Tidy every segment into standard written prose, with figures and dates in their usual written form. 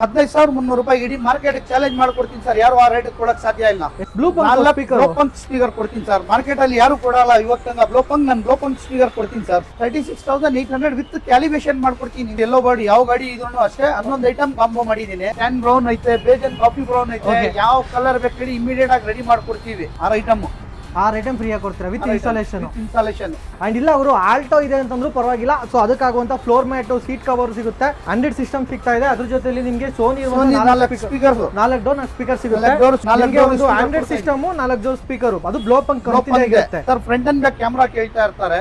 15,300 ರೂಪಾಯಿ ಇಡೀ market challenge ಮಾಡ್ಕೊಡ್ತೀನಿ ಸರ್. ಯಾರು ಆ ರೇಟ್ ಕೊಡಕ್ ಸಾಧ್ಯ ಇಲ್ಲ. ಬ್ಲೋಪಂಕ್ ಸ್ಪೀಕರ್ ಕೊಡ್ತೀನಿ ಸರ್. ಮಾರ್ಕೆಟ್ ಅಲ್ಲಿ ಯಾರು ಕೊಡಲ್ಲ ಇವತ್ತಂಗ ಬ್ಲೋಪಂಕ್ ಸ್ಪೀಕರ್ ಕೊಡ್ತೀನಿ ಸರ್. 36,800 ವಿತ್ ಕ್ಯಾಲಿಬ್ರೇಷನ್ ಮಾಡ್ಕೊಡ್ತೀನಿ. ಎಲ್ಲೋ ಗಾಡಿ ಯಾವ ಗಾಡಿ ಇದನ್ನು ಅಷ್ಟೇ 11 ಐಟಮ್ ಕಾಂಬೋ ಮಾಡಿದೀನಿ. ಟ್ಯಾನ್ ಬ್ರೌನ್ ಐತೆ, ಬೇಜನ್ ಕಾಫಿ ಬ್ರೌನ್ ಐತೆ, ಯಾವ ಕಲರ್ ಬೇಕು ಹೇಳಿ ಇಮಿಡಿಯೇಟ್ ಆಗಿ ರೆಡಿ ಮಾಡ್ಕೊಡ್ತೀವಿ. 6 ಐಟಮ್ ಫ್ರೀ ಆಗಿ ಕೊಡ್ತೀರಾ ವಿತ್ ಇನ್ಸ್ಟಾಲೇಷನ್. ಅಂಡ್ ಇಲ್ಲ ಅವರು ಆಲ್ಟೋ ಇದೆ ಅಂತಂದ್ರೂ ಪರವಾಗಿಲ್ಲ. ಸೊ ಅದಕ್ಕಾಗುವಂತ ಫ್ಲೋರ್ ಮ್ಯಾಟ್, ಸೀಟ್ ಕವರ್ ಸಿಗುತ್ತೆ, 100 ಸಿಸ್ಟಮ್ ಸಿಗ್ತಾ ಇದೆ. ಅದ್ರ ಜೊತೆಲಿ ನಿಮಗೆ ಸೋನಿ 4 ಡೋರ್ ಸ್ಪೀಕರ್ ಸಿಗುತ್ತೆ. 100 ಸಿಸ್ಟಮ್ 4 ಡೋರ್ ಸ್ಪೀಕರ್. ಅದು ಬ್ಲೋಪಂಕ್ ಕಂಪನಿ ಆಗಿರುತ್ತೆ sir. Front and back camera ಕೇಳ್ತಾ ಇರ್ತಾರೆ.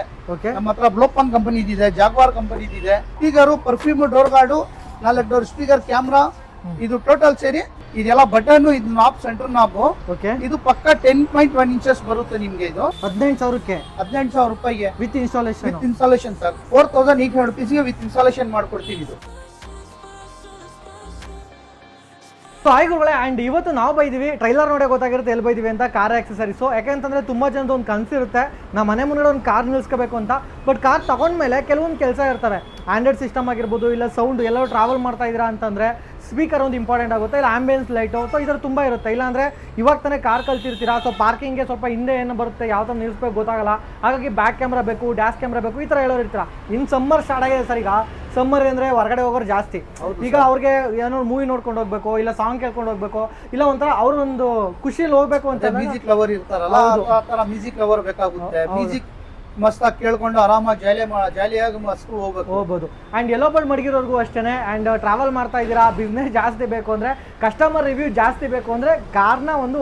ನಮ್ಮ ಹತ್ರ ಬ್ಲೋಪಂಕ್ ಕಂಪನಿ ಇದೆ, ಜಾಗ್ವಾರ್ ಕಂಪನಿ ಇದೆ. Speaker, perfume, door guard, 4 door speaker, camera, ಇದು ಟೋಟಲ್ ಸೇರಿ ಇದೆಲ್ಲ ಬಟನ್, ಇದು ನಾಬ್, ಸೆಂಟರ್ ನಾಬ್. ಇದು ಪಕ್ಕ 10.1 ಇಂಚಸ್ ಬರುತ್ತೆ ನಿಮ್ಗೆ. ಇದು 18,000 ರೂಪಾಯಿಗೆ with installation sir. 4,800 rupees with installation ಮಾಡ್ಕೊಡ್ತೀವಿ ಇದು. ಆಯ್ಗುಗಳೇ, ಅಂಡ್ ಇವತ್ತು ನಾವು ಬೈದಿವಿ, ಟ್ರೈಲರ್ ನೋಡೇ ಗೊತ್ತಾಗಿರುತ್ತೆ ಎಲ್ಲಿ ಬೈದಿವಿ ಅಂತ, ಕಾರ್ ಆಕ್ಸೆಸರೀಸ್. ಯಾಕೆಂತಂದ್ರೆ ತುಂಬಾ ಜನದ ಒಂದು ಕನಸಿರುತ್ತೆ ನಮ್ಮ ಮನೆ ಮುಂದೆ ಒಂದು ಕಾರ್ ನಿಲ್ಸ್ಕೋಬೇಕು ಅಂತ. ಬಟ್ ಕಾರ್ ತಗೊಂಡ್ಮೇಲೆ ಕೆಲವೊಂದು ಕೆಲಸ ಇರ್ತವೆ. ಆಂಡ್ರಾಯ್ಡ್ ಸಿಸ್ಟಮ್ ಆಗಿರ್ಬೋದು, ಇಲ್ಲ ಸೌಂಡ್, ಎಲ್ಲರೂ ಟ್ರಾವೆಲ್ ಮಾಡ್ತಾ ಇದ್ದೀರಾ ಅಂತಂದ್ರೆ ಸ್ಪೀಕರ್ ಒಂದು ಇಂಪಾರ್ಟೆಂಟ್ ಆಗುತ್ತೆ, ಇಲ್ಲ ಆಂಬಿಯನ್ಸ್ ಲೈಟು. ಸೊ ಇದರ ತುಂಬ ಇರುತ್ತೆ. ಇಲ್ಲಾಂದರೆ ಇವಾಗ ತಾನೇ ಕಾರ್ ಕಲ್ತಿರ್ತೀರಾ, ಸೊ ಪಾರ್ಕಿಂಗ್ಗೆ ಸ್ವಲ್ಪ ಹಿಂದೆ ಏನು ಬರುತ್ತೆ, ಯಾವ ಥರ ನಿಲ್ಲಿಸ್ಬೇಕು ಗೊತ್ತಾಗಲ್ಲ. ಹಾಗಾಗಿ ಬ್ಯಾಕ್ ಕ್ಯಾಮ್ರಾ ಬೇಕು, ಡ್ಯಾಶ್ ಕ್ಯಾಮ್ರಾ ಬೇಕು, ಈ ಥರ ಹೇಳೋರು ಇರ್ತೀರ. ಇನ್ನು ಸಮ್ಮರ್ ಸ್ಟಾರ್ಟ್ ಆಗಿದೆ ಸರ್. ಈಗ ಸಮ್ಮರ್ ಅಂದರೆ ಹೊರಗಡೆ ಹೋಗೋರು ಜಾಸ್ತಿ. ಈಗ ಅವ್ರಿಗೆ ಏನೋ ಮೂವಿ ನೋಡ್ಕೊಂಡು ಹೋಗ್ಬೇಕು, ಇಲ್ಲ ಸಾಂಗ್ ಕೇಳ್ಕೊಂಡು ಹೋಗ್ಬೇಕು, ಇಲ್ಲ ಒಂಥರ ಅವ್ರೊಂದು ಖುಷಿಯಲ್ಲಿ ಹೋಗ್ಬೇಕು ಅಂತ. ಮ್ಯೂಸಿಕ್ ಲವರ್ ಇರ್ತಾರಲ್ಲ, ಆ ಥರ ಮ್ಯೂಸಿಕ್ ಲವರ್ ಬೇಕಾಗುತ್ತೆ. ಮ್ಯೂಸಿಕ್ ಮಸ್ತಾಗಿ ಕೇಳ್ಕೊಂಡು ಆರಾಮಾಗಿ ಜಾಲಿಯಾಗಿ ಮಸ್ತ್ ಹೋಗ್ಬೋದು. ಆ್ಯಂಡ್ ಎಲ್ಲೋ ಬರ್ಡ್ ಮಡಗಿರೋರ್ಗೂ ಅಷ್ಟೇ. ಆ್ಯಂಡ್ ಟ್ರಾವೆಲ್ ಮಾಡ್ತಾ ಇದ್ದೀರಾ, ಬಿಸ್ನೆಸ್ ಜಾಸ್ತಿ ಬೇಕು ಅಂದರೆ, ಕಸ್ಟಮರ್ ರಿವ್ಯೂ ಜಾಸ್ತಿ ಬೇಕು ಅಂದರೆ ಕಾರ್ನ ಒಂದು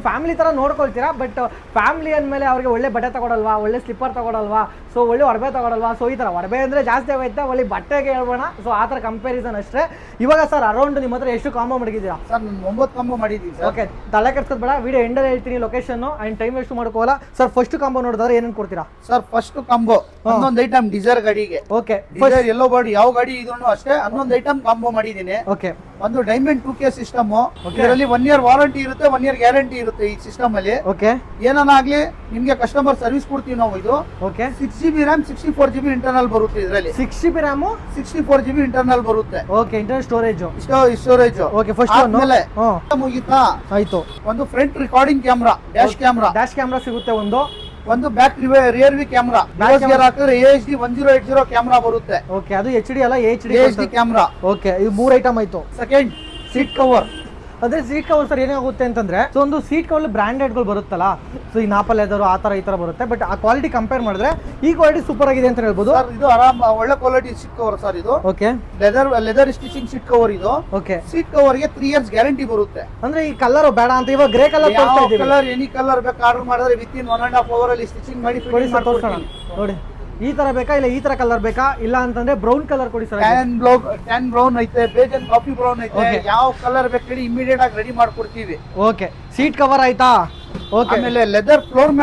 ಫ್ಯಾಮಿಲಿ ಥರ ನೋಡ್ಕೊಳ್ತೀರಾ. ಬಟ್ ಫ್ಯಾಮಿಲಿ ಅಂದಮೇಲೆ ಅವ್ರಿಗೆ ಒಳ್ಳೆ ಬಟ್ಟೆ ತಗೊಳಲ್ವಾ, ಒಳ್ಳೆ ಸ್ಲಿಪ್ಪರ್ ತಗೊಳಲ್ವಾ, ಸೊ ಒಳ್ಳೆ ಒಡವೆ ತಗೊಳಲ್ವಾ. ಸೊ ಈ ಥರ ಒಡವೆ ಅಂದರೆ ಜಾಸ್ತಿ ಆಗೋಯ್ತಾ, ಒಳ್ಳೆ ಬಟ್ಟೆಗೆ ಹೇಳ್ಬೋಣ. ಸೊ ಆ ಥರ ಕಂಪ್ಯಾರಿಸನ್ ಅಷ್ಟೇ. ಇವಾಗ ಸರ್ ಅರೌಂಡ್ ನಿಮ್ಮ ಹತ್ರ ಎಷ್ಟು ಕಾಂಬೋ ಮಡಗಿದ್ದೀರಾ ಸರ್? 9 ಕಾಂಬೋ ಮಾಡಿದ್ದೀವಿ ಸರ್. ಓಕೆ, ತಲೆ ಕೆಡ್ಸೋದು ಬೇಡ, ವಿಡಿಯೋ ಎಂಡಲ್ಲಿ ಹೇಳ್ತೀನಿ ಲೊಕೇಶನ್. ಆ್ಯಂಡ್ ಟೈಮ್ ವೇಸ್ಟ್ ಮಾಡ್ಕೋಲ್ಲ ಸರ್. ಫಸ್ಟ್ ಕಾಂಬೋ ನೋಡಿದ್ರೆ ಏನೇನು ಕೊಡ್ತೀರಾ sir? First combo 11 item Dzire ಗಾಡಿಗೆ. ಓಕೆ, ಡಿಸೈರ್ ಎಲ್ಲೋ ಬಾಡಿ ಯಾವ ಗಾಡಿ ಇದನ್ನು ಅಷ್ಟೇ 11 ಐಟಮ್ ಕಾಂಬೋ ಮಾಡಿದ್ದೀನಿ. ಓಕೆ, ಒಂದು ಡೈಮಂಡ್ 2K ಸಿಸ್ಟಮ್. ಇದರಲ್ಲಿ 1 year ವಾರಂಟಿ ಇರುತ್ತೆ, 1 year ಗ್ಯಾರಂಟಿ ಇರುತ್ತೆ ಈ ಸಿಸ್ಟಮ್ ಅಲ್ಲಿ. ಓಕೆ, ಏನಾಗ್ಲಿ ನಿಮ್ಗೆ ಕಸ್ಟಮರ್ ಸರ್ವಿಸ್ ಕೊಡ್ತೀವಿ ನಾವು. ಇದು okay, 6GB RAM 64GB internal ಬರುತ್ತೆ. ಇದರಲ್ಲಿ 6GB RAM 64GB ಇಂಟರ್ನಲ್ ಬರುತ್ತೆ. Okay, internal storage. Okay, first ಆಮೇಲೆ ಮುಗಿತಾ ಆಯ್ತು. ಒಂದು front recording camera, dash camera ಸಿಗುತ್ತೆ. ಒಂದು ಬ್ಯಾಕ್ ರಿಯರ್ ವ್ಯೂ ಕ್ಯಾಮ್ರಾ. ಹಾಕಿದ್ರೆ AHD 1080 ಕ್ಯಾಮ್ರಾ ಬರುತ್ತೆ. ಓಕೆ, ಅದು HD ಅಲ್ಲ, HD ಕ್ಯಾಮ್ರಾ. ಓಕೆ, ಇದು 3 ಐಟಮ್ ಆಯ್ತು. Second seat cover. ಅದೇ ಸೀಟ್ ಕವರ್ ಸರ್ ಏನಾಗುತ್ತೆ ಅಂತಂದ್ರೆ, ಸೊ ಒಂದು ಸೀಟ್ ಕವರ್ ಬ್ರಾಂಡೆಡ್ಗಳು ಬರುತ್ತಲ್ಲ, ಸೊ ಈ ನಾಪಲ್ ಲೆದರ್ ಆ ಥರ ಈ ಥರ ಬರುತ್ತೆ. ಬಟ್ ಆ ಕ್ವಾಲಿಟಿ ಕಂಪೇರ್ ಮಾಡಿದ್ರೆ ಈ ಕ್ವಾಲಿಟಿ ಸೂಪರ್ ಆಗಿದೆ ಅಂತ ಹೇಳ್ಬೋದು. ಇದು ಆರಾಮ್ ಒಳ್ಳೆ ಕ್ವಾಲಿಟಿ ಸೀಟ್ ಕವರ್ ಸರ್. ಇದು okay, leather stitching seat cover. ಇದು ಓಕೆ, ಸೀಟ್ ಕವರ್ ಗೆ 3 years ಗ್ಯಾರಂಟಿ ಬರುತ್ತೆ. ಅಂದ್ರೆ ಈ ಕಲರ್ ಬೇಡ ಅಂತ ಇವಾಗ ಗ್ರೇ ಕಲರ್ ಎನಿ ಕಲರ್ ಬೇಕು ಆರ್ಡರ್ ಮಾಡಿದ್ರೆ ವಿತಿನ್ 1.5 hour ಅಲ್ಲಿ ಸ್ಟಿಚಿಂಗ್ ಮಾಡಿ ನೋಡಿ. ಈ ತರ ಬೇಕಾ, ಇಲ್ಲ ಈ ತರ ಕಲರ್ ಬೇಕಾ, ಇಲ್ಲ ಅಂತಂದ್ರೆ ಬ್ರೌನ್ ಕಲರ್ ಕೊಡಿ ಸರ್. ಟ್ಯಾನ್ ಬ್ರೌನ್ ಐತೆ, ಬೇಜನ್ ಕಾಫಿ ಬ್ರೌನ್ ಐತೆ, ಯಾವ ಕಲರ್ ಬೇಕು ಹೇಳಿ ಇಮಿಡಿಯೇಟ್ ಆಗಿ ರೆಡಿ ಮಾಡ್ಕೊಡ್ತೀವಿ. ಓಕೆ, ಸೀಟ್ ಕವರ್ ಆಯ್ತಾ? ಓಕೆ, ಆಮೇಲೆ ಲೆದರ್ ಫ್ಲೋರ್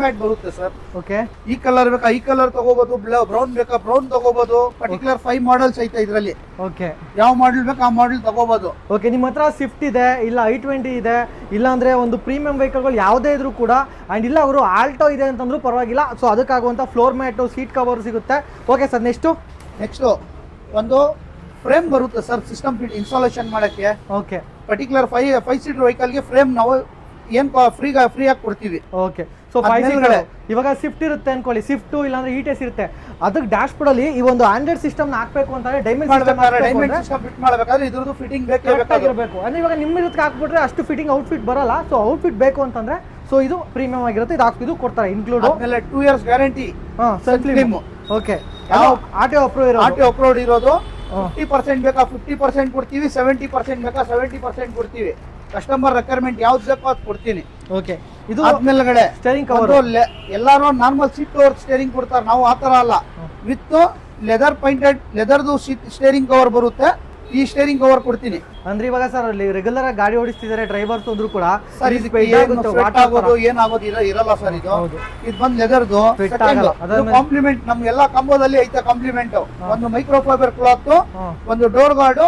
ಮ್ಯಾಟ್ ಬರುತ್ತೆ ಸರ್. ಓಕೆ, ಈ ಕಲರ್ ಬೇಕಾ ಈ ಕಲರ್ ತಗೋಬಹುದು, ಬ್ರೌನ್ ಬೇಕಾ ಬ್ರೌನ್ ತಗೋಬಹುದು. ಪರ್ಟಿಕ್ಯುಲರ್ 5 ಮಾಡಲ್ಸ್ ಐತೆ ಇದ್ರಲ್ಲಿ. ಓಕೆ, ಯಾವ ಮಾಡೆಲ್ ಬೇಕಾ ಆ ಮಾಡೆಲ್ ತಗೋಬಹುದು. ಓಕೆ, ನಿಮ್ಮ ಹತ್ರ ಸ್ವಿಫ್ಟ್ ಇದೆ, ಇಲ್ಲ i20 ಇದೆ, ಇಲ್ಲ ಅಂದ್ರೆ ಒಂದು ಪ್ರೀಮಿಯಂ ವೆಹಿಕಲ್ಗಳು ಯಾವುದೇ ಇದ್ರೂ ಕೂಡ, ಅಂಡ್ ಇಲ್ಲ ಅವರು ಆಲ್ಟೋ ಇದೆ ಅಂತಂದ್ರೂ ಪರವಾಗಿಲ್ಲ. ಸೊ ಅದಕ್ಕಾಗುವಂತ ಫ್ಲೋರ್ ಮ್ಯಾಟ್, ಸೀಟ್ ಕವರ್ ಸಿಗುತ್ತೆ. ಓಕೆ ಸರ್, ನೆಕ್ಸ್ಟ್ ಒಂದು ಫ್ರೇಮ್ ಬರುತ್ತೆ ಸರ್ ಸಿಸ್ಟಮ್ ಇನ್ಸ್ಟಾಲೇಷನ್ ಮಾಡಕ್ಕೆ. ಓಕೆ, ಪರ್ಟಿಕ್ಯುಲರ್ 5 ಸೀಟರ್ ವೆಹಿಕಲ್ ಗೆ ಫ್ರೇಮ್ ನಾವು ಏನ್ ಫ್ರೀ ಆಗಿ ಕೊಡ್ತೀವಿ. ಓಕೆ, ಸೊ 5 ಸೀಟರ್ ಇವಾಗ ಸ್ವಿಫ್ಟ್ ಇರುತ್ತೆ ಅನ್ಕೊಳ್ಳಿ, ಸ್ವಿಫ್ಟ್ ಇಲ್ಲಾಂದ್ರೆ ಇಟೆಸ್ ಇರುತ್ತೆ. ಅದಕ್ಕೆ ಡ್ಯಾಶ್ ಬೋರ್ಡ್ ಅಲ್ಲಿ ಈ ಒಂದು ಆಂಡ್ರಾಯ್ಡ್ ಸಿಸ್ಟಮ್ ಹಾಕ್ಬೇಕು ಅಂತಂದ್ರೆ ಡೈಮಂಡ್ ಸಿಸ್ಟಮ್ ಫಿಟ್ ಮಾಡಬೇಕಾದ್ರೆ ಇದ್ರದ್ದು ಫಿಟ್ಟಿಂಗ್ ಬೇಕಾಗಿರಬೇಕು. ಅಂದ್ರೆ ಇವಾಗ ನಿಮ್ಮ ಇದಕ್ಕೆ ಹಾಕ್ಬಿಟ್ರೆ ಅಷ್ಟು ಫಿಟ್ಟಿಂಗ್ ಔಟ್ಫಿಟ್ ಬರಲ್ಲ. ಸೊ ಔಟ್ಫಿಟ್ ಬೇಕು ಅಂತಂದ್ರೆ ಸೊ ಇದು ಪ್ರೀಮಿಯಂ ಆಗಿರುತ್ತೆ. ಇದು ಕೊಡ್ತಾರೆ ಇನ್ಕ್ಲೂಡ್. ಆಮೇಲೆ 2 years guarantee. Okay, RTO approved ಇರೋದು. 50% ಬೇಕಾ 50% ಕೊಡ್ತೀವಿ, 70% ಬೇಕಾ 70% ಕೊಡ್ತೀವಿ. ಕಸ್ಟಮರ್ ರಿಕ್ವೈರ್ಮೆಂಟ್ ಯಾವ್ದು ಬೇಕೋ ಅದು ಕೊಡ್ತೀನಿ. ಓಕೆ, ಇದು ಆದ್ಮೇಲೆ ಸ್ಟೇರಿಂಗ್ ಕವರ್. ಎಲ್ಲಾರು ನಾರ್ಮಲ್ ಸೀಟ್ ಕವರ್ ಸ್ಟೇರಿಂಗ್ ಕೊಡ್ತಾರೆ, ನಾವು ಆತರ ಅಲ್ಲ. ವಿತ್ ಲೆದರ್ ಪೈಂಟೆಡ್ ಲೆದರ್ದು ಸ್ಟೇರಿಂಗ್ ಕವರ್ ಬರುತ್ತೆ. ಈ ಸ್ಟೇರಿಂಗ್ ಕವರ್ ಕೊಡ್ತೀನಿ. ಅಂದ್ರೆ ಇವಾಗ ಸರ್ ಅಲ್ಲಿ ರೆಗ್ಯುಲರ್ ಆಗಿ ಗಾಡಿ ಓಡಿಸ್ತಿದ್ದಾರೆ ಡ್ರೈವರ್ಸ್ ಅಂದ್ರೂ ಕೂಡ ಸರ್ ಏನಾಗೋದು ಇರಲ್ಲ ಸರ್. ಇದು ಬಂದ್ ಲೆದರ್ದು ಕಾಂಪ್ಲಿಮೆಂಟ್ ನಮ್ಗೆಲ್ಲಾ ಕಂಬೋದಲ್ಲಿ ಐತೆ. ಕಾಂಪ್ಲಿಮೆಂಟ್ ಒಂದು ಮೈಕ್ರೋ ಫೈಬರ್ ಕ್ಲಾತ್, ಒಂದು ಡೋರ್ ಗಾರ್ಡ್,